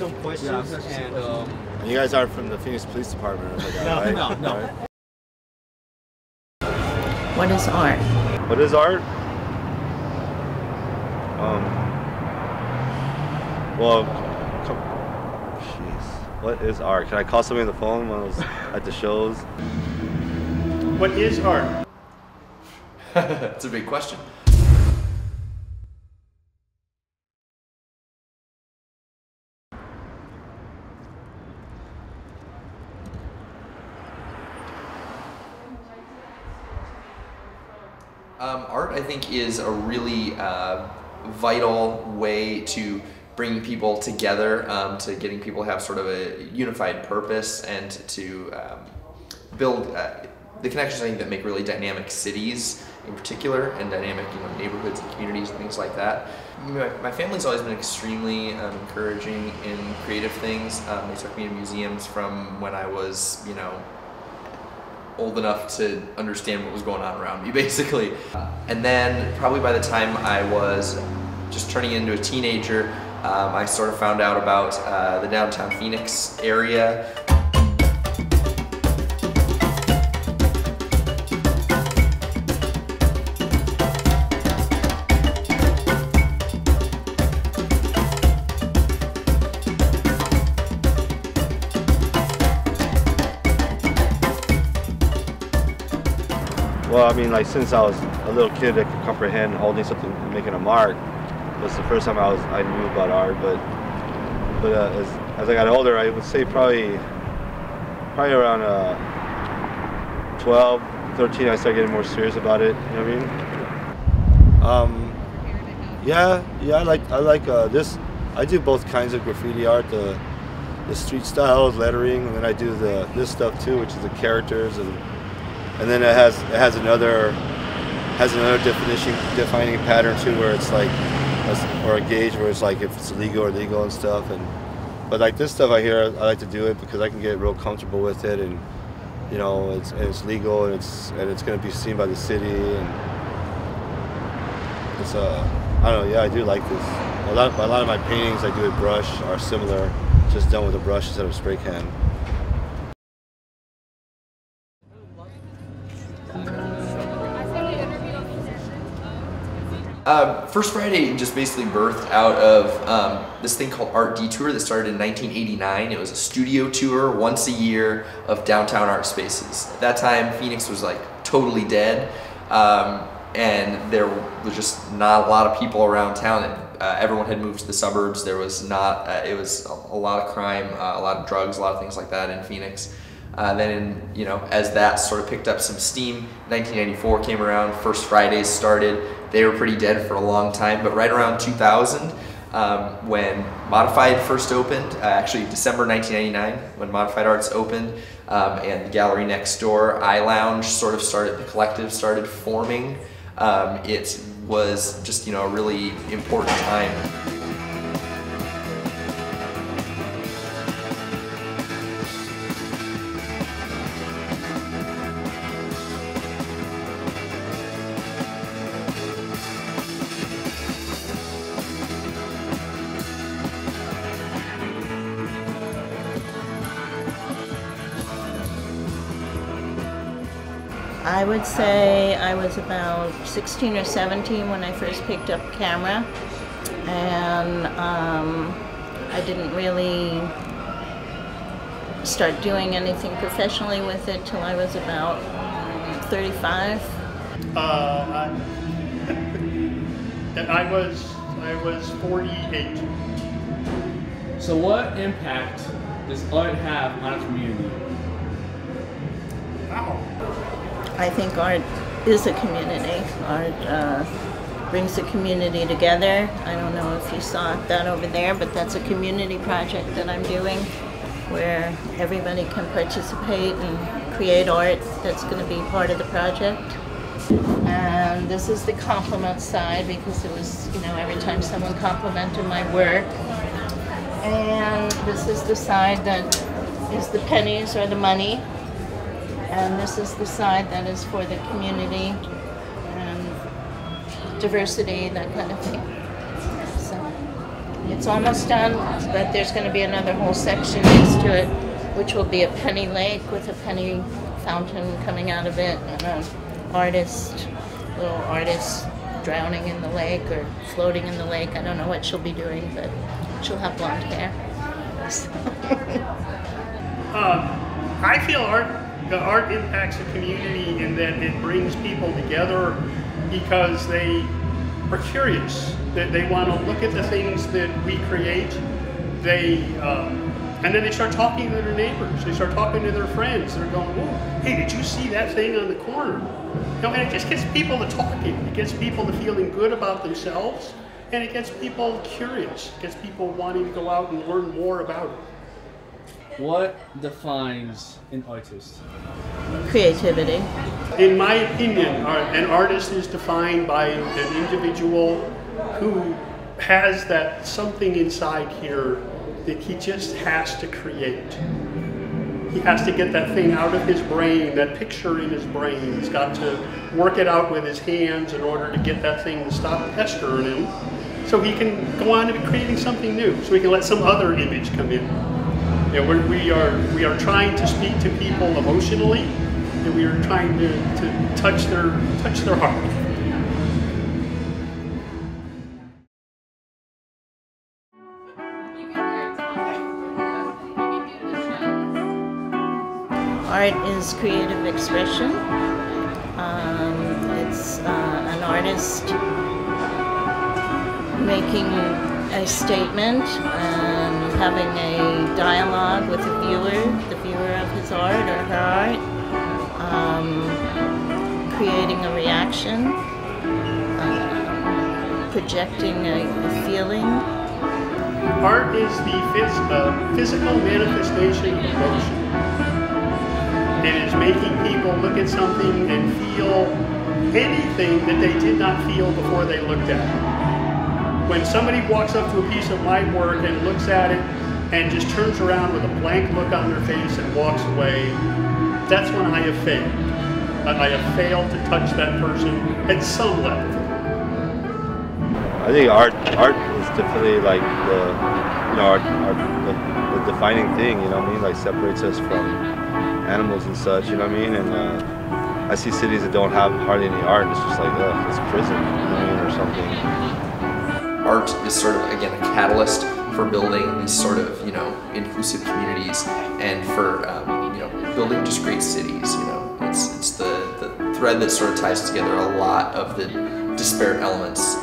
some questions, and you guys are from the Phoenix Police Department, like that, right? No. Right. What is art? What is art? Well, jeez, what is art? Can I call somebody on the phone when I was at the shows? What is art? That's a big question. Art, I think, is a really vital way to bringing people together, to getting people to have sort of a unified purpose, and to build the connections, I think, that make really dynamic cities in particular, and dynamic, neighborhoods and communities and things like that. My family's always been extremely encouraging in creative things. They took me to museums from when I was, old enough to understand what was going on around me, basically. And then probably by the time I was just turning into a teenager, I sort of found out about the downtown Phoenix area. Well, I mean, like, since I was a little kid that could comprehend holding something and making a mark, was the first time I knew about art. But as I got older, I would say probably around 12, 13, I started getting more serious about it. You know what I mean? Yeah. I like this. I do both kinds of graffiti art, the street style, lettering, and then I do this stuff too, which is the characters, and then it has another defining pattern too, where it's like, or a gauge where it's like if it's illegal or legal and stuff. But like this stuff I like to do it because I can get real comfortable with it, and it's legal, and it's going to be seen by the city, and it's I don't know. Yeah, I do like this. A lot of my paintings I do with brush are similar, just done with a brush instead of a spray can. First Friday just basically birthed out of this thing called Art Detour that started in 1989. It was a studio tour once a year of downtown art spaces. At that time, Phoenix was like totally dead, and there was just not a lot of people around town. Everyone had moved to the suburbs. There was not, it was a lot of crime, a lot of drugs, a lot of things like that in Phoenix. Then, as that sort of picked up some steam, 1994 came around, First Fridays started. They were pretty dead for a long time, but right around 2000, when Modified first opened, actually December 1999, when Modified Arts opened, and the gallery next door, I Lounge, the collective started forming. It was just, a really important time. I would say I was about 16 or 17 when I first picked up a camera, and I didn't really start doing anything professionally with it till I was about 35. I was 48. So what impact does art have on a community? Wow. I think art is a community. Art brings the community together. I don't know if you saw that over there, but that's a community project that I'm doing where everybody can participate and create art that's going to be part of the project. And this is the compliment side, because it was, every time someone complimented my work. And this is the side that is the pennies or the money. And this is the side that is for the community and diversity, that kind of thing. So It's almost done, but there's going to be another whole section next to it, which will be a penny lake with a penny fountain coming out of it, and a little artist drowning in the lake or floating in the lake. I don't know what she'll be doing, but she'll have blonde hair. I feel the art impacts the community in that it brings people together because they are curious. They want to look at the things that we create. And then they start talking to their neighbors. They start talking to their friends. They're going, "Whoa, hey, did you see that thing on the corner?" You know, and it just gets people to talking. It gets people to feeling good about themselves, and it gets people curious. It gets people wanting to go out and learn more about it. What defines an artist? Creativity. In my opinion, an artist is defined by an individual who has that something inside here that he just has to create. He has to get that thing out of his brain, that picture in his brain. He's got to work it out with his hands in order to get that thing to stop pestering him, so he can go on to creating something new, so he can let some other image come in. You know, we are trying to speak to people emotionally, and we are trying to touch their heart. Art is creative expression. It's an artist making a statement and having a dialogue with the viewer of his art or her art, creating a reaction, projecting a feeling. Art is the physical manifestation of emotion. It is making people look at something and feel anything that they did not feel before they looked at it. When somebody walks up to a piece of my work and looks at it and just turns around with a blank look on their face and walks away, that's when I have failed. I have failed to touch that person at some level. I think art is definitely like the defining thing, you know what I mean? Like separates us from animals and such, you know what I mean? And I see cities that don't have hardly any art, and it's just like, it's prison, you know what I mean, or something. Art is sort of, again, a catalyst for building these sort of, inclusive communities and for, building just great cities, you know. It's the thread that sort of ties together a lot of the disparate elements